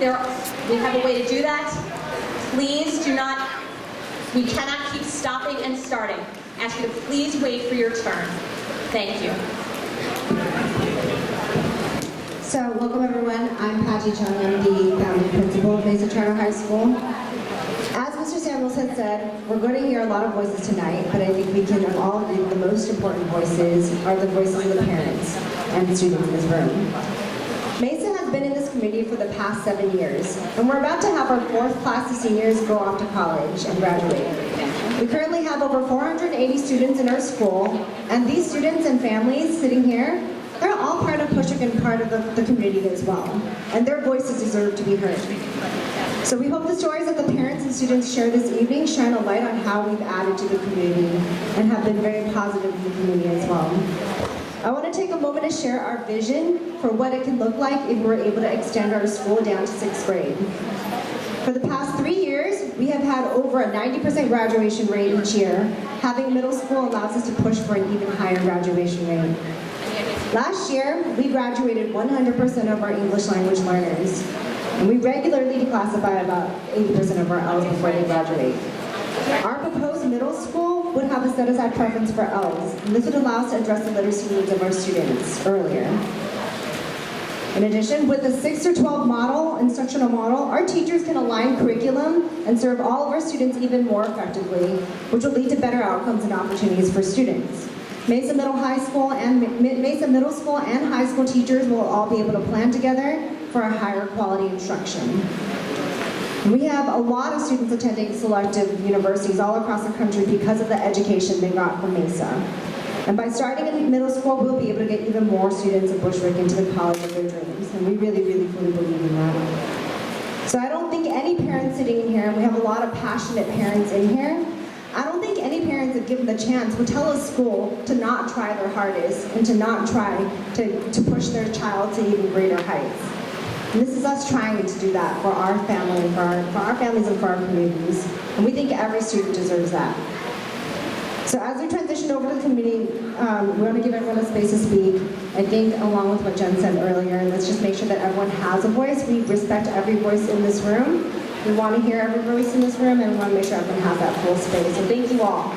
we have a way to do that. Please do not, we cannot keep stopping and starting. I ask you to please wait for your turn. Thank you. So, welcome everyone. I'm Patty Chung. I'm the founding principal of MESA Charter High School. As Mr. Samuels had said, we're going to hear a lot of voices tonight, but I think we can all agree the most important voices are the voices of the parents and the students in this room. MESA has been in this community for the past 7 years, and we're about to have our 4th class of seniors go off to college and graduate. We currently have over 480 students in our school, and these students and families sitting here, they're all part of Bushwick and part of the community as well, and their voices deserve to be heard. So we hope the stories that the parents and students share this evening shine a light on how we've added to the community and have been very positive in the community as well. I want to take a moment to share our vision for what it can look like if we're able to extend our school down to 6th grade. For the past 3 years, we have had over a 90% graduation rate each year. Having middle school allows us to push for an even higher graduation rate. Last year, we graduated 100% of our English language learners, and we regularly declassify about 80% of our L's before they graduate. Our proposed middle school would have a set-aside preference for L's, and this would allow us to address the literacy needs of our students earlier. In addition, with the 6 through 12 model, instructional model, our teachers can align curriculum and serve all of our students even more effectively, which will lead to better outcomes and opportunities for students. MESA Middle School and high school teachers will all be able to plan together for a higher quality instruction. We have a lot of students attending selective universities all across the country because of the education they got from MESA. And by starting in middle school, we'll be able to get even more students at Bushwick into the college of their dreams. And we really, really fully believe in that. So I don't think any parents sitting in here, and we have a lot of passionate parents in here, I don't think any parents, if given the chance, would tell a school to not try their hardest and to not try to push their child to even greater heights. And this is us trying to do that for our family, for our families and for our communities. And we think every student deserves that. So as we transition over to the community, we want to give everyone a space to speak. I think along with what Jen said earlier, let's just make sure that everyone has a voice. We respect every voice in this room. We want to hear every voice in this room, and we want to make sure everyone has that full space. So thank you all.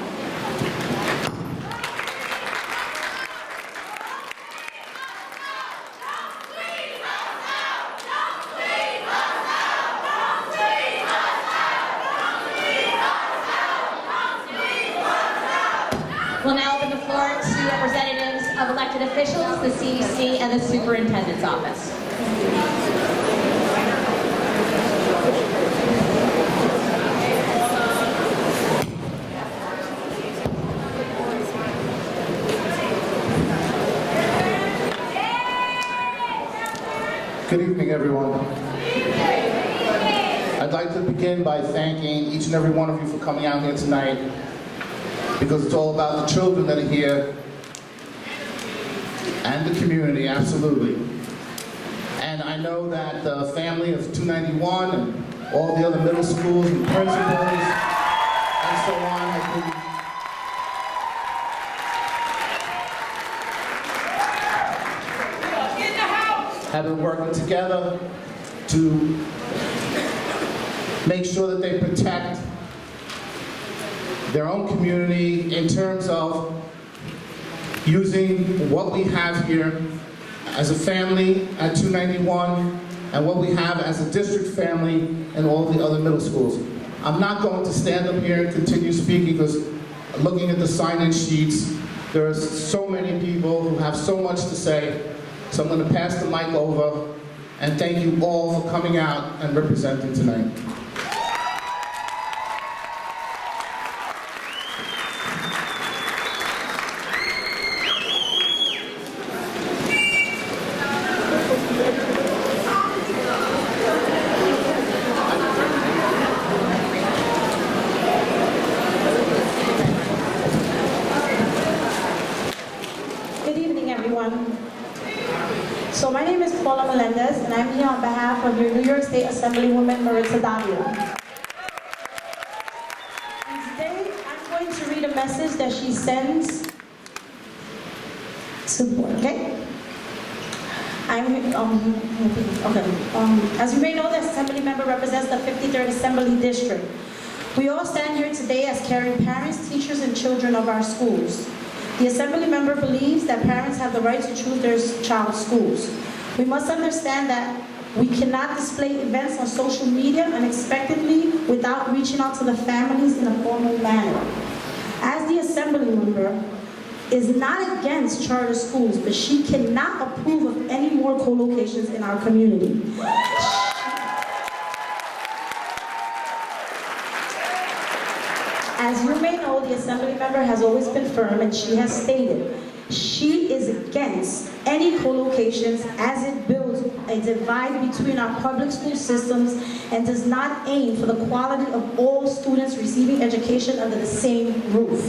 We'll now open the floor to representatives of elected officials, the CEC, and the Superintendent's Office. Good evening, everyone. I'd like to begin by thanking each and every one of you for coming out here tonight, because it's all about the children that are here and the community, absolutely. And I know that the family of 291 and all the other middle schools and principals and so on have been working together to make sure that they protect their own community in terms of using what we have here as a family at 291 and what we have as a district family in all the other middle schools. I'm not going to stand up here and continue speaking because looking at the sign-in sheets, there are so many people who have so much to say. So I'm going to pass the mic over and thank you all for coming out and representing tonight. So my name is Paula Melendez, and I'm here on behalf of your New York State Assemblywoman Maritza Davila. And today, I'm going to read a message that she sends to the board, okay? As you may know, the member represents the 53rd Assembly District. We all stand here today as caring parents, teachers, and children of our schools. The Assembly member believes that parents have the right to choose their child's schools. We must understand that we cannot display events on social media unexpectedly without reaching out to the families in a formal manner. As the Assembly member is not against charter schools, but she cannot approve of any more co-locations in our community. As you may know, the Assembly member has always been firm, and she has stated she is against any co-locations as it builds a divide between our public school systems and does not aim for the quality of all students receiving education under the same roof.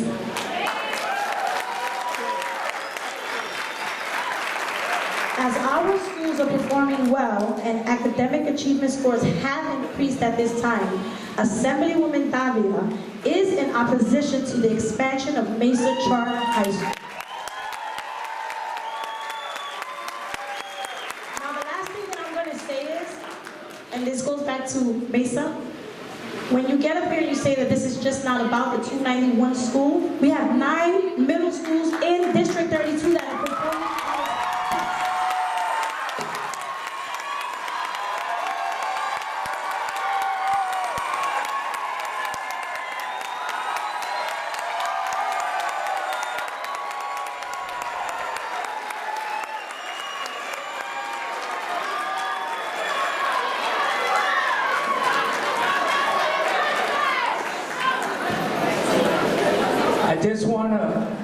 As our schools are performing well and academic achievement scores have increased at this time, Assemblywoman Davila is in opposition to the expansion of MESA Charter High School. Now the last thing that I'm going to say is, and this goes back to MESA, when you get up here and you say that this is just not about the 291 school, we have 9 middle schools in District 32 that are performing.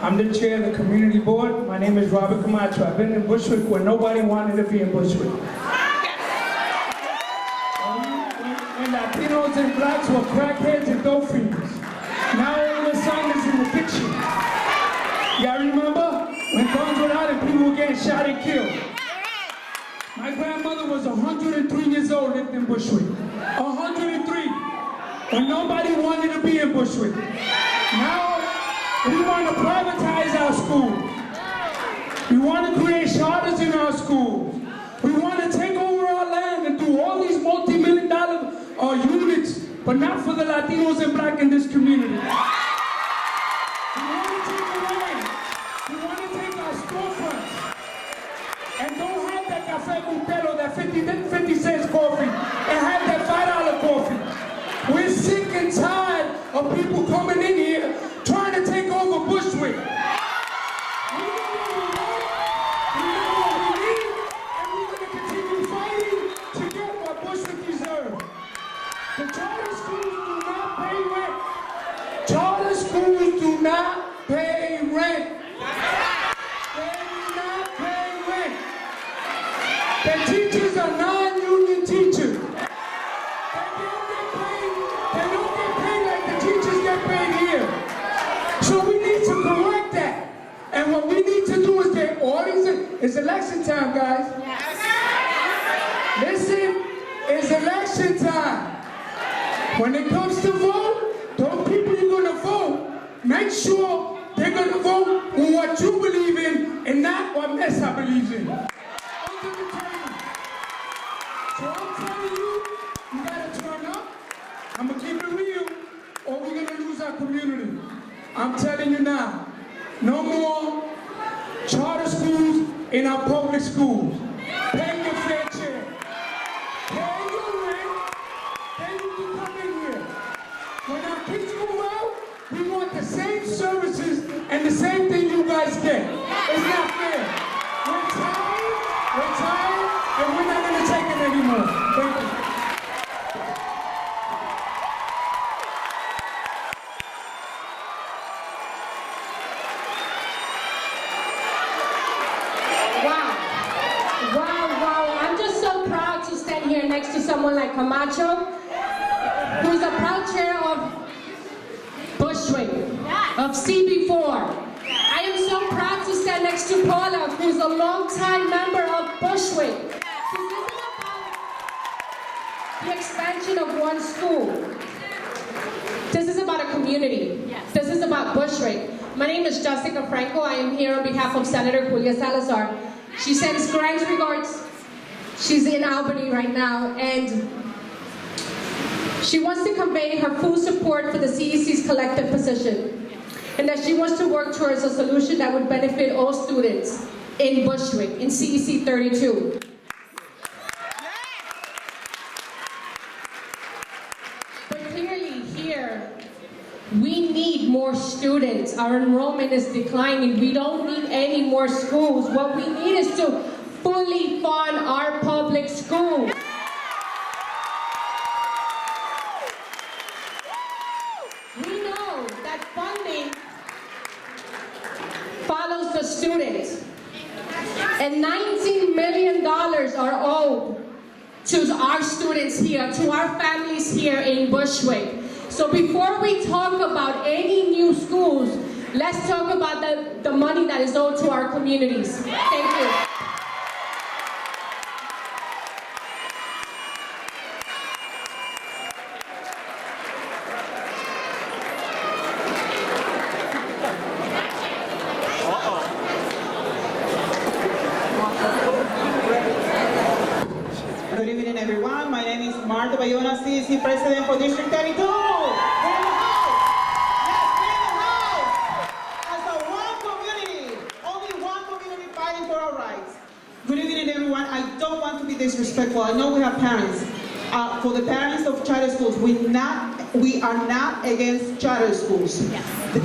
I'm the chair of the community board. My name is Robert Camacho. I've been in Bushwick where nobody wanted to be in Bushwick. When Latinos and blacks were crackheads and dope fiends. Now all of a sudden it's an addiction. Y'all remember? When guns were out and people were getting shot and killed. My grandmother was 103 years old, lived in Bushwick. 103. When nobody wanted to be in Bushwick. Now we want to privatize our schools. We want to create charters in our schools. We want to take over our land and do all these multi-million-dollar units, but not for the Latinos and black in this community. We want to take away. We want to take our storefronts and don't have that Café Butelo, that 50 cents coffee, and have that $5 coffee. We're sick and tired of people coming in here trying to take over Bushwick. We know what we need, and we're going to continue fighting to get what Bushwick deserves. The charter schools do not pay rent. Charter schools do not pay rent. They do not pay rent. The teachers are non-union teachers. They don't get paid like the teachers get paid here. So we need to correct that. And what we need to do is get all these, it's election time, guys. Listen, it's election time. When it comes to vote, those people you're going to vote, make sure they're going to vote on what you believe in and not what MESA believes in. So I'm telling you, you got to turn up. I'm going to keep it real, or we're going to lose our community. I'm telling you now, no more charter schools in our public schools. Pay your fair share. Pay your rent, then you can come in here. When our kids go out, we want the same services and the same thing you guys get. It's not fair. We're tired, and we're not going to take it anymore. Thank you. Next to someone like Camacho, who's a proud chair of Bushwick, of CB4. I am so proud to stand next to Paula, who's a longtime member of Bushwick. This isn't about the expansion of one school. This is about a community. This is about Bushwick. My name is Jessica Franco. I am here on behalf of Senator Julia Salazar. She sends kind regards. She's in Albany right now, and She wants to convey her full support for the CEC's collective position, and that she wants to work towards a solution that would benefit all students in Bushwick, in CEC 32. But clearly here, we need more students. Our enrollment is declining. We don't need any more schools. What we need is to fully fund our public schools. We know that funding follows the students. And $19 million are owed to our students here, to our families here in Bushwick. So before we talk about any new schools, let's talk about the money that is owed to our communities. Thank you. Good evening, everyone. My name is Marta Bayona, CEC President for District 32. We're in the house. Yes, we're in the house. As a one community, only one community fighting for our rights. Good evening, everyone. I don't want to be disrespectful. I know we have parents. For the parents of charter schools, we are not against charter schools.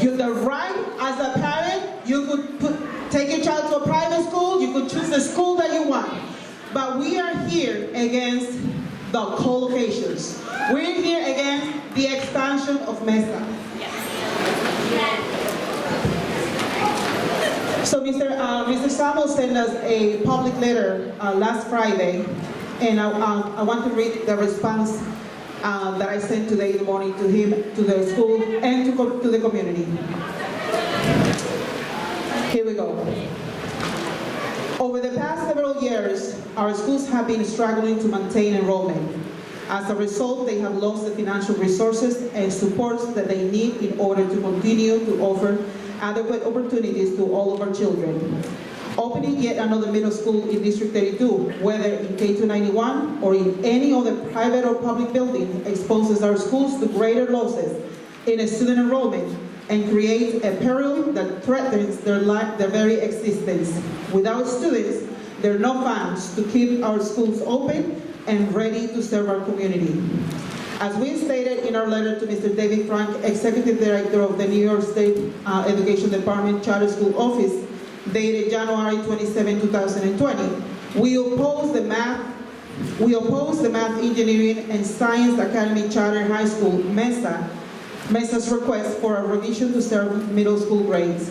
You have the right as a parent, you could take your child to a private school, you could choose the school that you want. But we are here against the colocations. We're here against the expansion of MESA. So Mr. Samuel sent us a public letter last Friday, and I want to read the response that I sent today in the morning to him, to the school, and to the community. Here we go. Over the past several years, our schools have been struggling to maintain enrollment. As a result, they have lost the financial resources and supports that they need in order to continue to offer adequate opportunities to all of our children. Opening yet another middle school in District 32, whether in K291 or in any other private or public building, exposes our schools to greater losses in student enrollment and creates a peril that threatens their very existence. Without students, there are no funds to keep our schools open and ready to serve our community. As we stated in our letter to Mr. David Frank, Executive Director of the New York State Education Department Charter School Office, dated January 27, 2020, we oppose the Math, Engineering, and Science Academy Charter High School, MESA's request for a revision to serve middle school grades.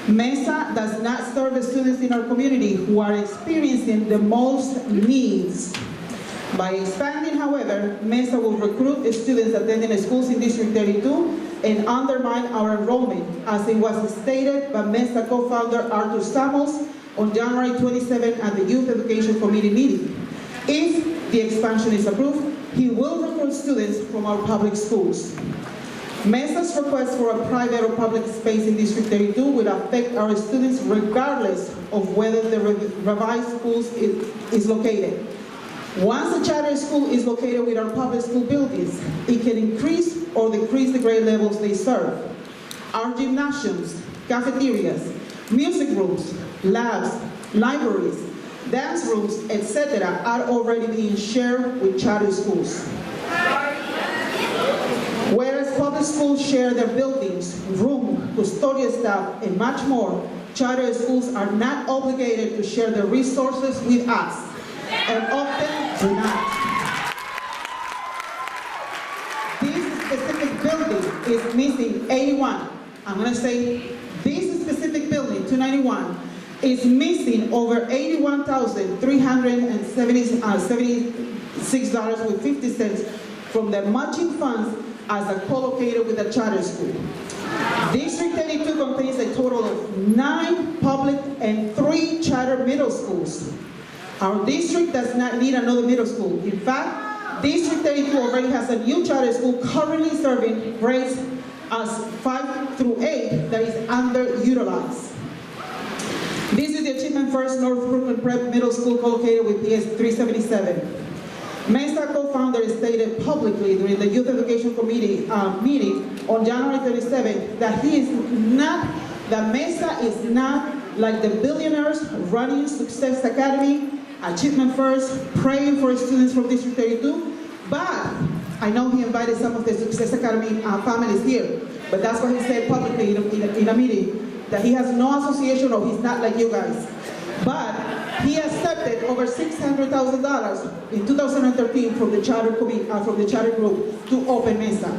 MESA does not serve the students in our community who are experiencing the most needs. By expanding, however, MESA will recruit students attending schools in District 32 and undermine our enrollment, as it was stated by MESA co-founder Arthur Samuels on January 27 at the Youth Education Committee meeting. If the expansion is approved, he will recruit students from our public schools. MESA's request for a private or public space in District 32 would affect our students regardless of whether the revised school is located. Once a charter school is located with our public school buildings, it can increase or decrease the grade levels they serve. Our gymnasiums, cafeterias, music rooms, labs, libraries, dance rooms, etc. are already being shared with charter schools. Whereas public schools share their buildings, room, custodial staff, and much more, charter schools are not obligated to share their resources with us, and often do not. This specific building is missing 81. I'm going to say this specific building, 291, is missing over $81,376.50 from the matching funds as a co-located with a charter school. District 32 contains a total of 9 public and 3 charter middle schools. Our district does not need another middle school. In fact, District 32 already has a new charter school currently serving grades as 5 through 8 that is underutilized. This is the Achievement First North Brooklyn Prep Middle School co-located with PS 377. MESA founder stated publicly during the Youth Education Committee meeting on January 27th that that MESA is not like the billionaires running Success Academy, Achievement First, praying for students from District 32, but I know he invited some of the Success Academy families here, but that's what he said publicly in a meeting, that he has no association or he's not like you guys. But he accepted over $600,000 in 2013 from the charter group to open MESA.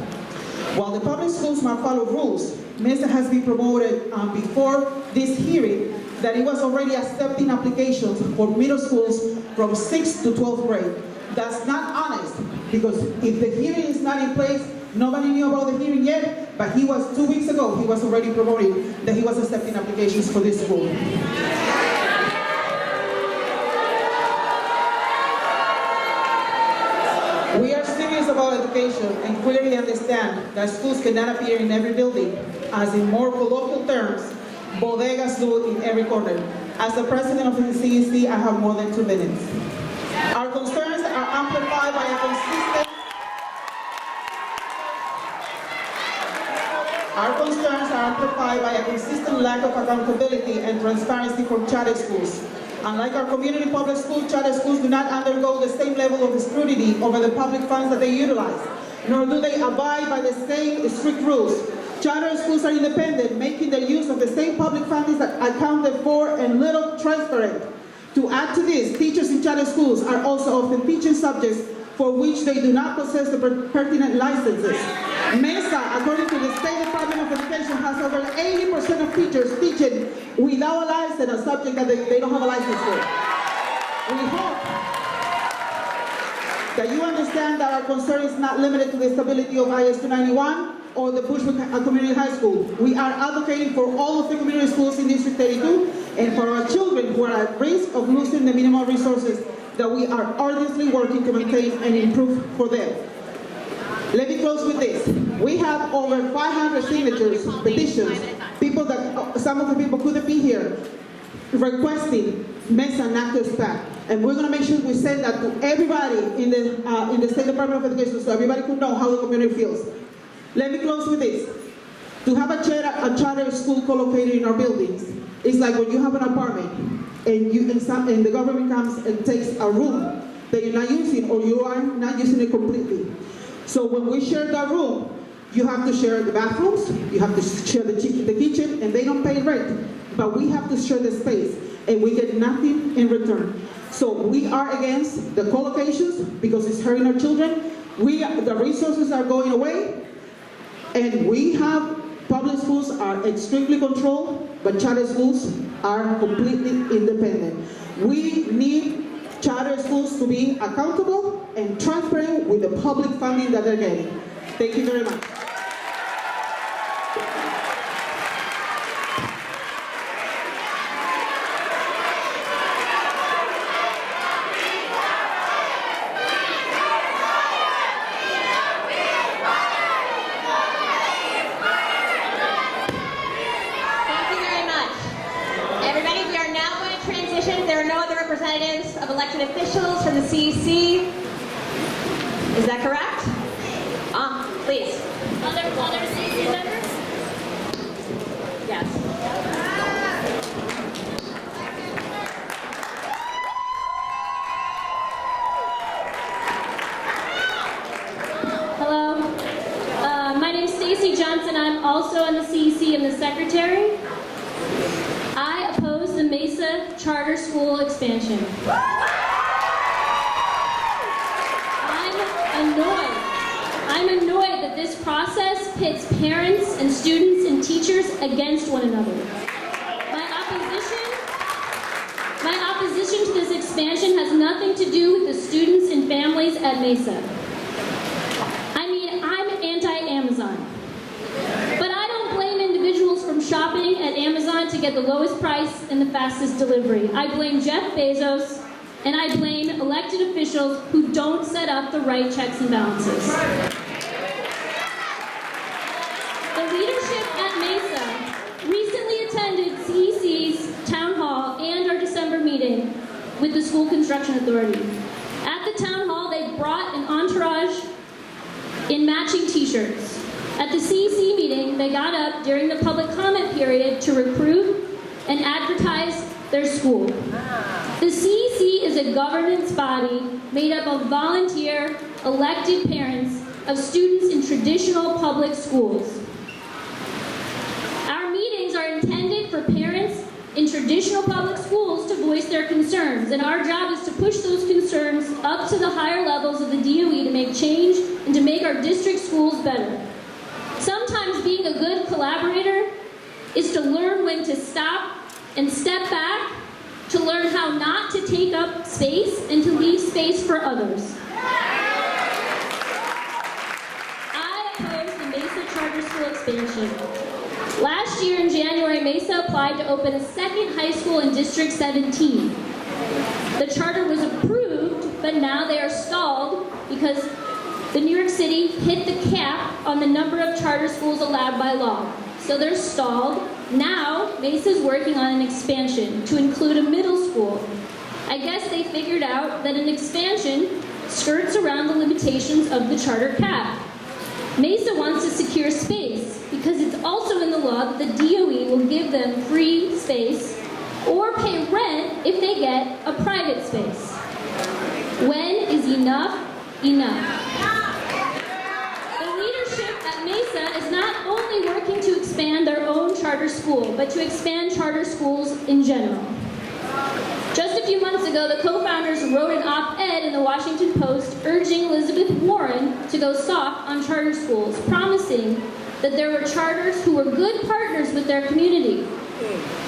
While the public schools must follow rules, MESA has been promoted before this hearing that it was already accepting applications for middle schools from 6th to 12th grade. That's not honest, because if the hearing is not in place, nobody knew about the hearing yet, but 2 weeks ago, he was already promoting that he was accepting applications for this school. We are serious about education and clearly understand that schools cannot appear in every building, as in more colloquial terms, bodegas do in every corner. As the president of the CEC, I have more than 2 minutes. Our concerns are amplified by a consistent lack of accountability and transparency from charter schools. Unlike our community public schools, charter schools do not undergo the same level of scrutiny over the public funds that they utilize, nor do they abide by the same strict rules. Charter schools are independent, making their use of the same public funds accounted for and little transparent. To add to this, teachers in charter schools are also often teaching subjects for which they do not possess the pertinent licenses. MESA, according to the State Department of Education, has over 80% of teachers teaching without a license, a subject that they don't have a license for. We hope that you understand that our concern is not limited to the stability of IS 291 or the Bushwick Community High School. We are advocating for all of the community schools in District 32 and for our children who are at risk of losing the minimal resources that we are ardently working to maintain and improve for them. Let me close with this. We have over 500 signatures, petitions, people that, some of the people couldn't be here, requesting MESA not to expand. And we're going to make sure we send that to everybody in the State Department of Education so everybody can know how the community feels. Let me close with this. To have a charter school co-located in our buildings is like when you have an apartment and the government comes and takes a room that you're not using or you are not using it completely. So when we share that room, you have to share the bathrooms, you have to share the kitchen, and they don't pay rent. But we have to share the space, and we get nothing in return. So we are against the co-locations because it's hurting our children. The resources are going away, and we have public schools are extremely controlled, but charter schools are completely independent. We need charter schools to be accountable and transparent with the public funding that they're getting. Thank you very much. Representatives of elected officials from the CEC. Is that correct? Please. Other CEC members? Yes. Hello. My name is Stacy Johnson. I'm also on the CEC and the secretary. I oppose the MESA charter school expansion. I'm annoyed that this process pits parents and students and teachers against one another. My opposition to this expansion has nothing to do with the students and families at MESA. I mean, I'm anti-Amazon. But I don't blame individuals from shopping at Amazon to get the lowest price and the fastest delivery. I blame Jeff Bezos, and I blame elected officials who don't set up the right checks and balances. The leadership at MESA recently attended CEC's town hall and our December meeting with the School Construction Authority. At the town hall, they brought an entourage in matching t-shirts. At the CEC meeting, they got up during the public comment period to recruit and advertise their school. The CEC is a governance body made up of volunteer, elected parents of students in traditional public schools. Our meetings are intended for parents in traditional public schools to voice their concerns, and our job is to push those concerns up to the higher levels of the DOE to make change and to make our district schools better. Sometimes being a good collaborator is to learn when to stop and step back, to learn how not to take up space and to leave space for others. I oppose the MESA charter school expansion. Last year in January, MESA applied to open a second high school in District 17. The charter was approved, but now they are stalled because the New York City hit the cap on the number of charter schools allowed by law. So they're stalled. Now, MESA is working on an expansion to include a middle school. I guess they figured out that an expansion skirts around the limitations of the charter cap. MESA wants to secure space because it's also in the law that the DOE will give them free space or pay rent if they get a private space. When is enough enough? The leadership at MESA is not only working to expand their own charter school, but to expand charter schools in general. Just a few months ago, the co-founders wrote an op-ed in the Washington Post urging Elizabeth Warren to go soft on charter schools, promising that there were charters who were good partners with their community.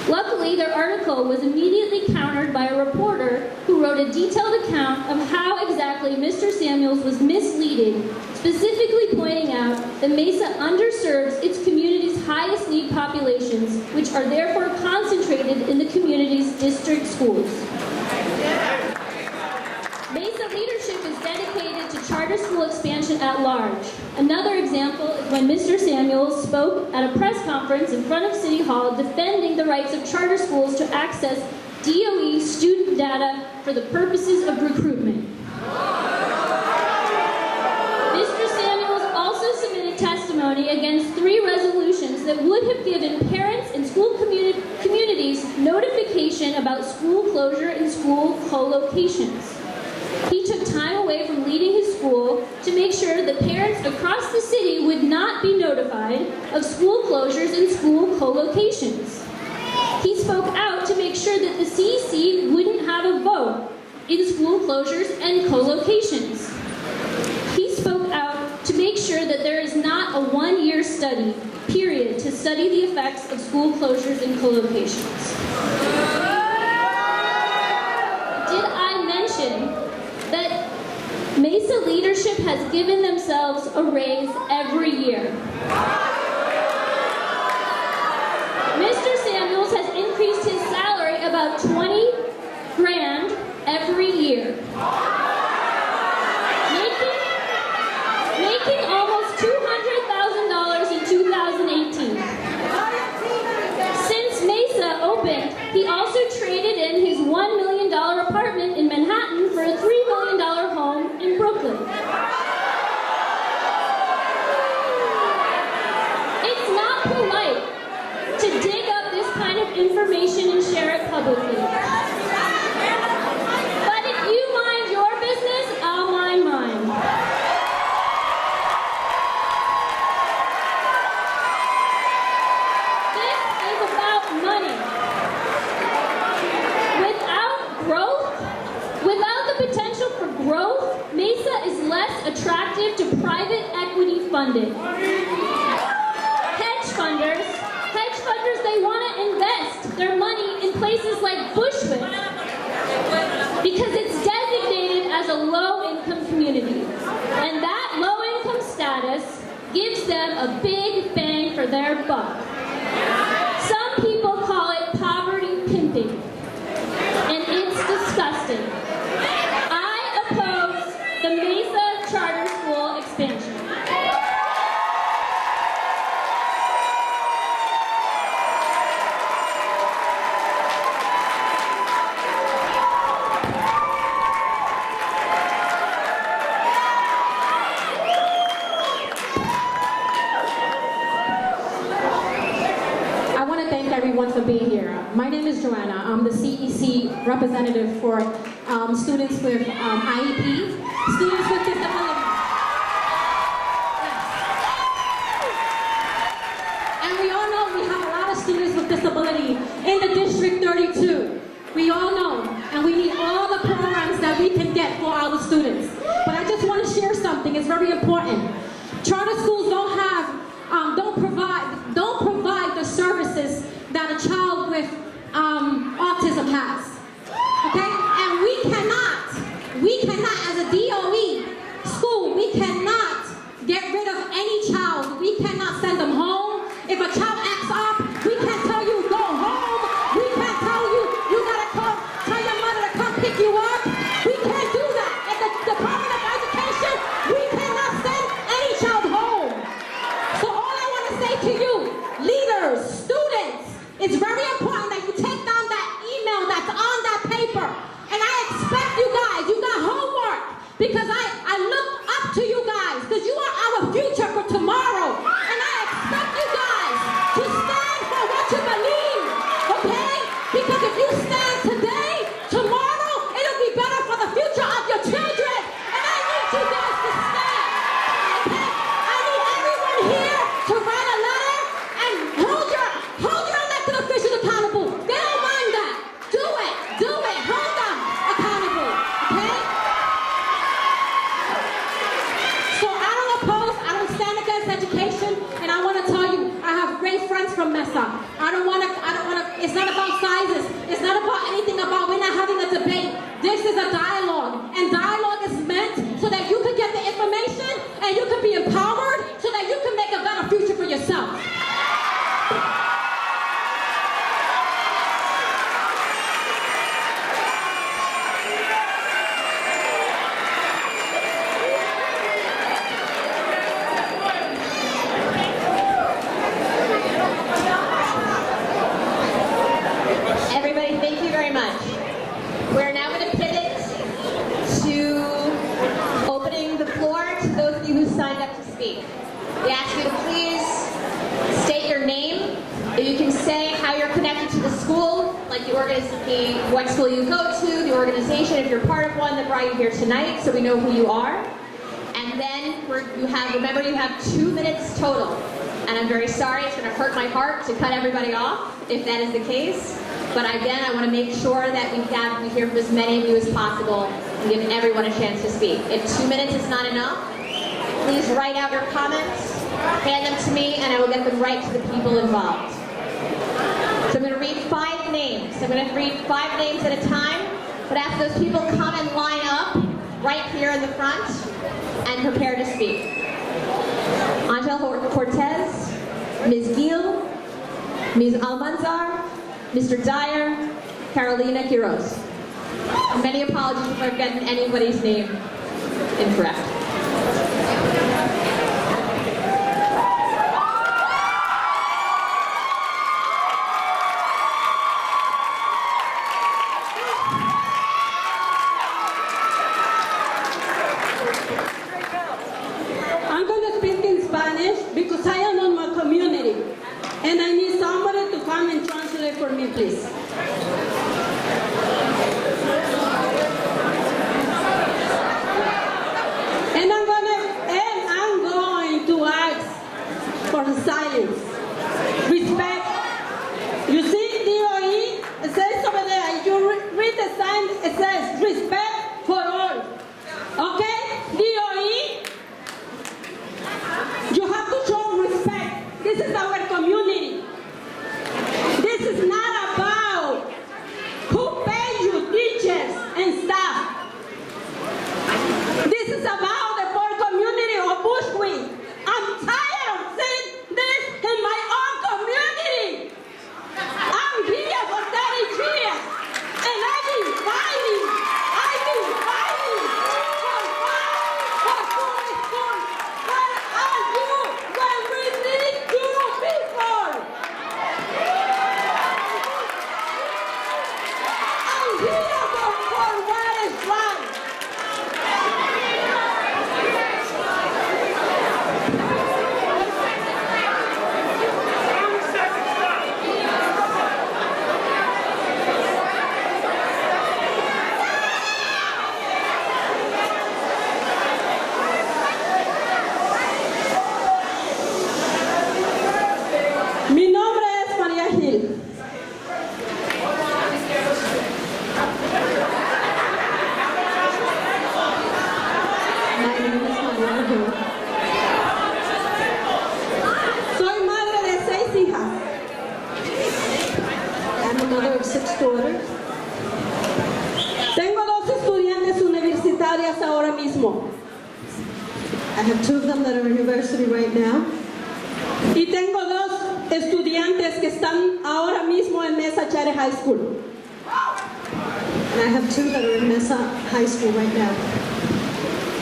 Luckily, their article was immediately countered by a reporter who wrote a detailed account of how exactly Mr. Samuels was misleading, specifically pointing out that MESA underserves its community's highest need populations, which are therefore concentrated in the community's district schools. MESA leadership is dedicated to charter school expansion at large. Another example is when Mr. Samuels spoke at a press conference in front of City Hall defending the rights of charter schools to access DOE student data for the purposes of recruitment. Mr. Samuels also submitted testimony against 3 resolutions that would have given parents and school communities notification about school closure and school co-locations. He took time away from leading his school to make sure that parents across the city would not be notified of school closures and school co-locations. He spoke out to make sure that the CEC wouldn't have a vote in school closures and co-locations. He spoke out to make sure that there is not a one-year study, period, to study the effects of school closures and co-locations. Did I mention that MESA leadership has given themselves a raise every year? Mr. Samuels has increased his salary about 20 grand every year. Making almost $200,000 in 2018. Since MESA opened, he also traded in his $1 million apartment in Manhattan for a $3 million home in Brooklyn. It's not polite to dig up this kind of information and share it publicly. But if you mind your business, I'll mind mine. This is about money. Without the potential for growth, MESA is less attractive to private equity funded. Hedge funders, they want to invest their money in places like Bushwick because it's designated as a low-income community. And that low-income status gives them a big bang for their buck. Some people call it poverty pimping, and it's disgusting. I oppose the MESA charter school expansion. everyone for being here. My name is Joanna. I'm the CEC representative for students with IEP, students with disabilities. And we all know we have a lot of students with disability in the District 32. We all know, and we need all the programs that we can get for our students. But I just want to share something. It's very important. Charter schools don't provide the services that a child with autism has. Okay? And we cannot, as a DOE school, we cannot get rid of any child. We cannot send them home. If a child acts up, we can't tell you go home. We can't tell you you gotta tell your mother to come pick you up. We can't do that. At the Department of Education, we cannot send any child home. So all I want to say to you, leaders, students, it's very important that you take down that email that's on that paper. And I expect you guys, you got homework, because I look up to you guys, because you are our future for tomorrow. And I expect you guys to stand for what you believe, okay? Because if you stand today, tomorrow, it'll be better for the future of your children. And I need you guys to stand, okay? I need everyone here to write a letter and hold your elected officials accountable. They don't mind that. Do it, hold them accountable, okay? So I don't oppose, I don't stand against education, and I want to tell you, I have great friends from MESA. I don't want to, it's not about sizes. It's not about anything about, we're not having a debate. This is a dialogue, and dialogue is meant so that you can get the information and you can be empowered so that you can make a better future for yourself. Everybody, thank you very much. We're now going to pivot to opening the floor to those of you who signed up to speak. We ask you to please state your name. If you can say how you're connected to the school, like what school you go to, the organization, if you're part of one that brought you here tonight, so we know who you are. And then remember you have 2 minutes total. And I'm very sorry, it's going to hurt my heart to cut everybody off if that is the case. But again, I want to make sure that we hear from as many of you as possible and give everyone a chance to speak. If 2 minutes is not enough, please write out your comments, hand them to me, and I will get them right to the people involved. So I'm going to read 5 names. I'm going to read 5 names at a time, but ask those people come and line up right here in the front and prepare to speak. Angel Cortez, Ms. Gill, Ms. Almanzar, Mr. Dyer, Carolina Quiroz. Many apologies if I've gotten anybody's name incorrect. I'm going to speak in Spanish because I am on my community and I need somebody to come and translate for me, please. And I'm going to ask for silence, respect. You see DOE, it says over there, you read the sign, it says respect for all. Okay, DOE? You have to show respect. This is our community. This is not about who pays you, teachers and staff. This is about the poor community of Bushwick. I'm tired of seeing this in my two of them that are in university right now. Y tengo dos estudiantes que están ahora mismo en MESA Charter High School. And I have two that are in MESA High School right now.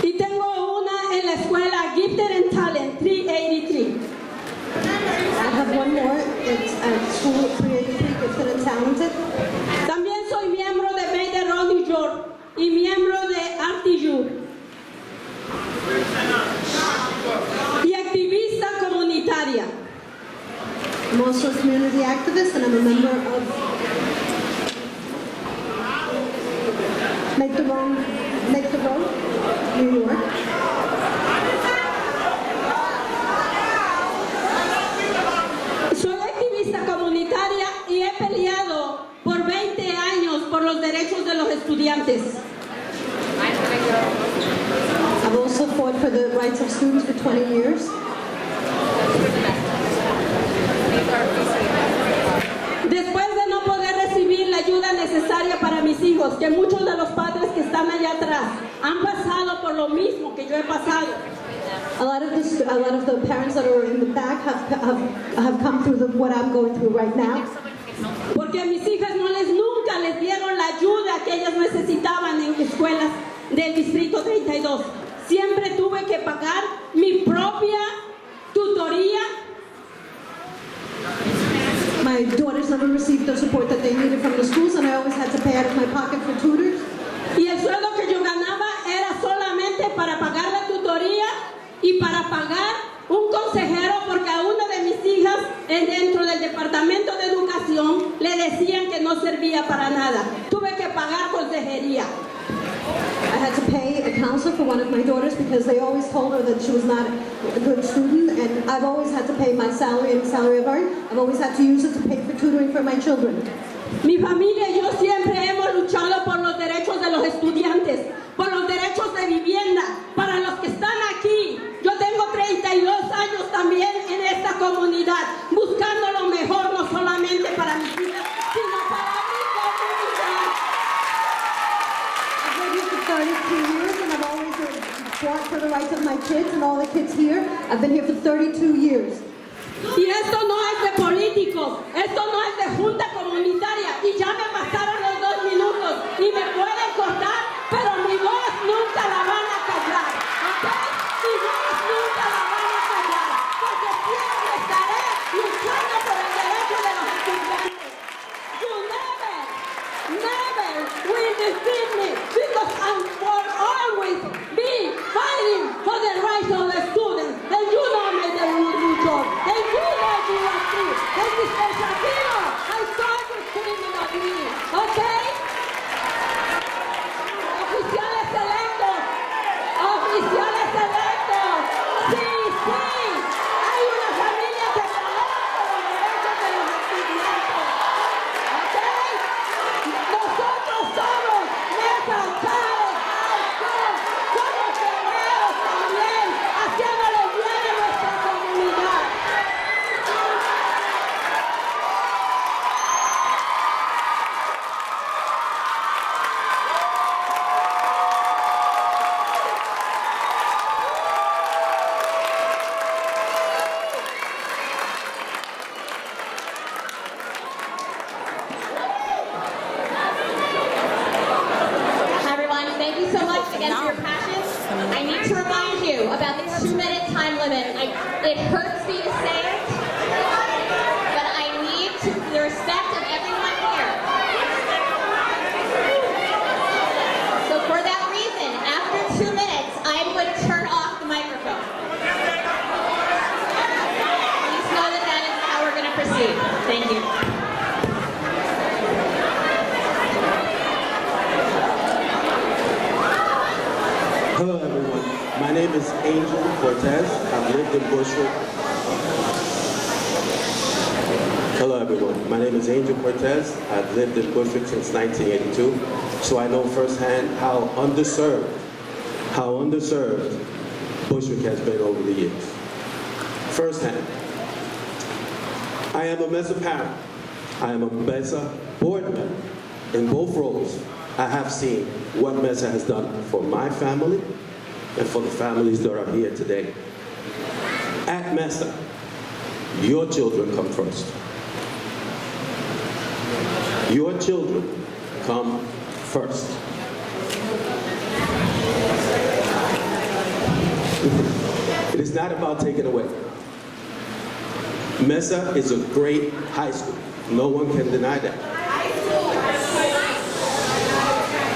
Y tengo una en la escuela Gifted and Talent 383. I have one more. It's at school 383, Gifted and Talented. También soy miembro de Bay de Road, New York y miembro de RTU. Y activista comunitaria. I'm also a community activist and I'm a member of Make the Road, New York. Soy activista comunitaria y he peleado por 20 años por los derechos de los estudiantes. I've also fought for the rights of students for 20 years. Después de no poder recibir la ayuda necesaria para mis hijos, que muchos de los padres que están allá atrás han pasado por lo mismo que yo he pasado. A lot of the parents that are in the back have come through what I'm going through right now. Porque a mis hijas nunca les dieron la ayuda que ellas necesitaban en escuelas del Distrito 32. Siempre tuve que pagar mi propia tutoría. My daughters never received the support that they needed from the schools, and I always had to pay out of my pocket for tutors. Y el sueldo que yo ganaba era solamente para pagar la tutoría y para pagar un consejero, porque a una de mis hijas dentro del departamento de educación le decían que no servía para nada. Tuve que pagar consejería. I had to pay a counselor for one of my daughters because they always told her that she was not a good student, and I've always had to pay my salary and the salary of earned. I've always had to use it to pay for tutoring for my children. Mi familia y yo siempre hemos luchado por los derechos de los estudiantes, por los derechos de vivienda, para los que están aquí. Yo tengo 32 años también en esta comunidad, buscando lo mejor, no solamente para mis hijas, sino para mi comunidad. I've been here for 32 years, and I've always fought for the rights of my kids and all the kids here. I've been here for 32 years. Y esto no es de políticos, esto no es de junta comunitaria. Y ya me pasaron los 2 minutos y me pueden cortar, pero mi voz nunca la van a callar, ¿ok? Mi voz nunca la van a callar, porque siempre estaré luchando por el derecho de los estudiantes. You never will defeat me, because I will always be fighting for the rights of the students. And you know me, the New York. And you know GSC. And Mr. Shapiro, I started criminal meeting, okay? Oficiales electos. Oficiales electos. Sí, sí. Hay una familia que pelea por los derechos de los estudiantes. ¿Ok? Nosotros somos MESA Charter High School. Somos guerreros también, haciéndole bien a nuestra comunidad. Hi everyone, thank you so much again for your passion. I need to remind you about the 2-minute time limit. It hurts me to say it, but I need the respect of everyone here. So for that reason, after 2 minutes, I'm going to turn off the microphone. Please know that that is how we're going to proceed. Thank you. Hello everyone, my name is Angel Cortez. I've lived in Bushwick. Hello everyone, my name is Angel Cortez. I've lived in Bushwick since 1982, so I know firsthand how underserved Bushwick has been over the years. Firsthand. I am a MESA parent. I am a MESA board member. In both roles, I have seen what MESA has done for my family and for the families that are here today. At MESA, your children come first. Your children come first. It is not about taking away. MESA is a great high school. No one can deny that.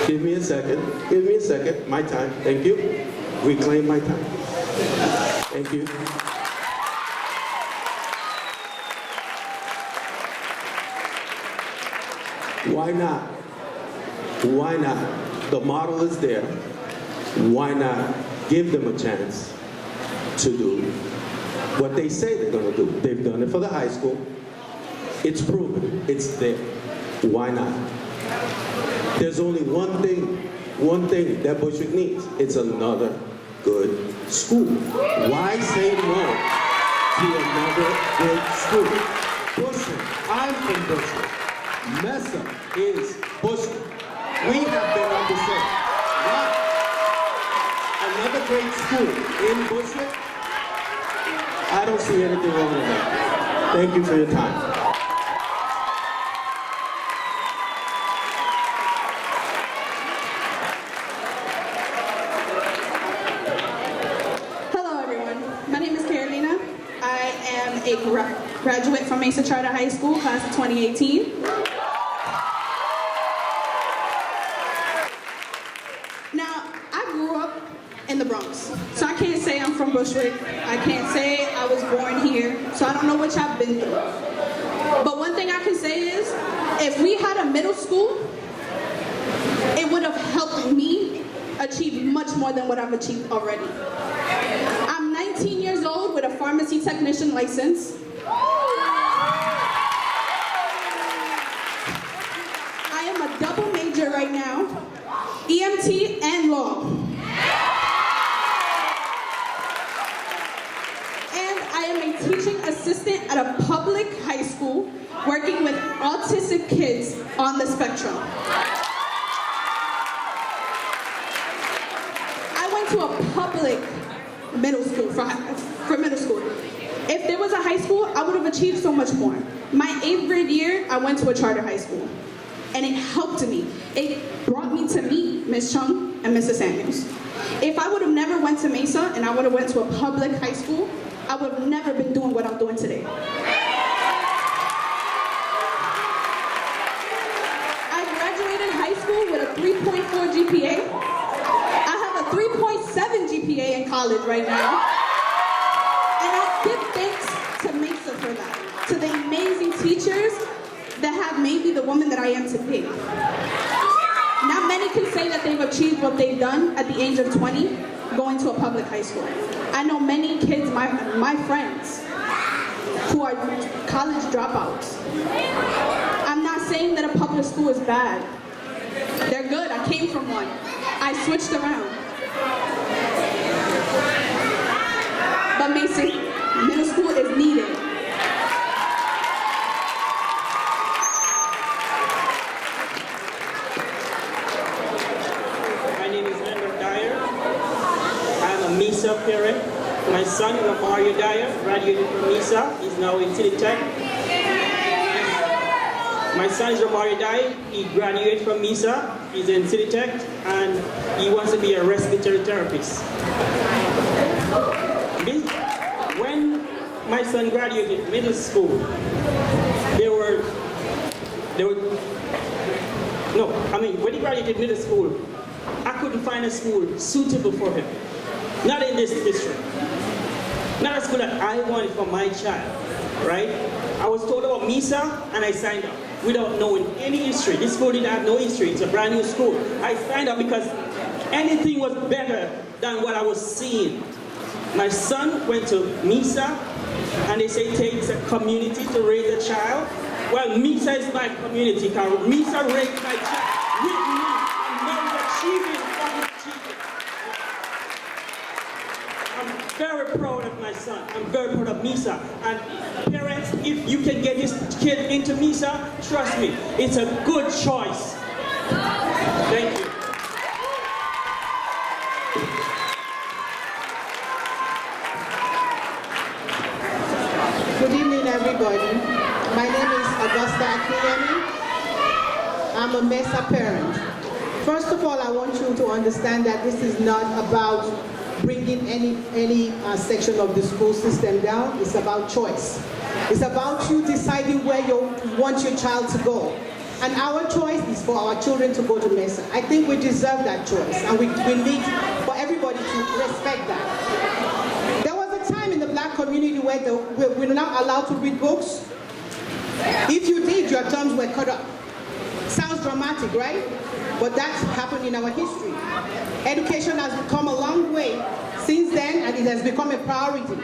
Give me a second. Give me a second. My time. Thank you. Reclaim my time. Thank you. Why not? Why not? The model is there. Why not give them a chance to do what they say they're going to do? They've done it for the high school. It's proven. It's there. Why not? There's only one thing that Bushwick needs. It's another good school. Why say no to another good school? Bushwick. I'm from Bushwick. MESA is Bushwick. We have been on the same. Why? Another great school in Bushwick? I don't see anything wrong with that. Thank you for your time. Hello everyone, my name is Carolina. I am a graduate from MESA Charter High School, class of 2018. Now, I grew up in the Bronx, so I can't say I'm from Bushwick. I can't say I was born here, so I don't know what y'all been through. But one thing I can say is, if we had a middle school, it would have helped me achieve much more than what I've achieved already. I'm 19 years old with a pharmacy technician license. I am a double major right now, EMT and law. And I am a teaching assistant at a public high school working with autistic kids on the spectrum. I went to a public middle school for middle school. If there was a high school, I would have achieved so much more. My 8th grade year, I went to a charter high school. And it helped me. It brought me to meet Ms. Chung and Mrs. Samuels. If I would have never went to MESA and I would have went to a public high school, I would have never been doing what I'm doing today. I graduated high school with a 3.4 GPA. I have a 3.7 GPA in college right now. And I give thanks to MESA for that, to the amazing teachers that have made me the woman that I am today. Not many can say that they've achieved what they've done at the age of 20, going to a public high school. I know many kids, my friends, who are college dropouts. I'm not saying that a public school is bad. They're good, I came from one. I switched around. But MESA middle school is needed. MESA parent. My son, Mario Dyer, graduated from MESA. He's now in City Tech. My son is Mario Dyer. He graduated from MESA. He's in City Tech, and he wants to be a respiratory therapist. When my son graduated middle school, when he graduated middle school, I couldn't find a school suitable for him. Not in this district. Not a school that I wanted for my child, right? I was told about MESA and I signed up without knowing any history. This school didn't have no history. It's a brand new school. I signed up because anything was better than what I was seeing. My son went to MESA and they say it takes a community to raise a child. Well, MESA is my community because MESA raised my child with me and now he's achieving what he's achieving. I'm very proud of my son. I'm very proud of MESA. And parents, if you can get this kid into MESA, trust me, it's a good choice. Thank you. everybody. My name is Augusta Akiyemi. I'm a MESA parent. First of all, I want you to understand that this is not about bringing any section of the school system down. It's about choice. It's about you deciding where you want your child to go. And our choice is for our children to go to MESA. I think we deserve that choice, and we need for everybody to respect that. There was a time in the black community where we're not allowed to read books. If you did, your terms were cut up. Sounds dramatic, right? But that's happened in our history. Education has come a long way since then, and it has become a priority.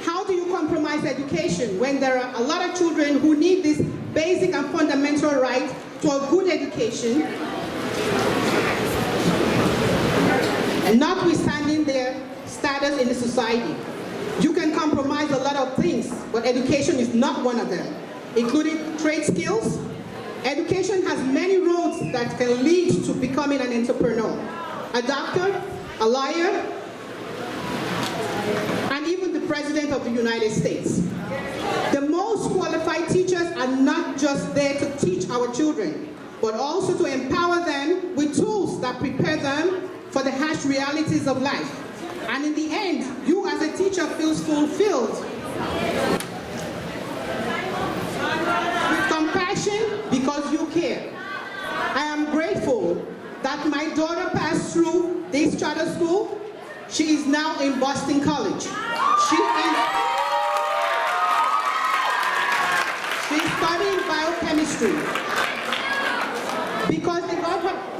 How do you compromise education when there are a lot of children who need this basic and fundamental right to a good education, and notwithstanding their status in the society? You can compromise a lot of things, but education is not one of them, including trade skills. Education has many roads that can lead to becoming an entrepreneur, a doctor, a lawyer, and even the President of the United States. The most qualified teachers are not just there to teach our children, but also to empower them with tools that prepare them for the harsh realities of life. And in the end, you as a teacher feel fulfilled. With compassion, because you care. I am grateful that my daughter passed through this charter school. She is now in Boston College. She's studying biochemistry because they got her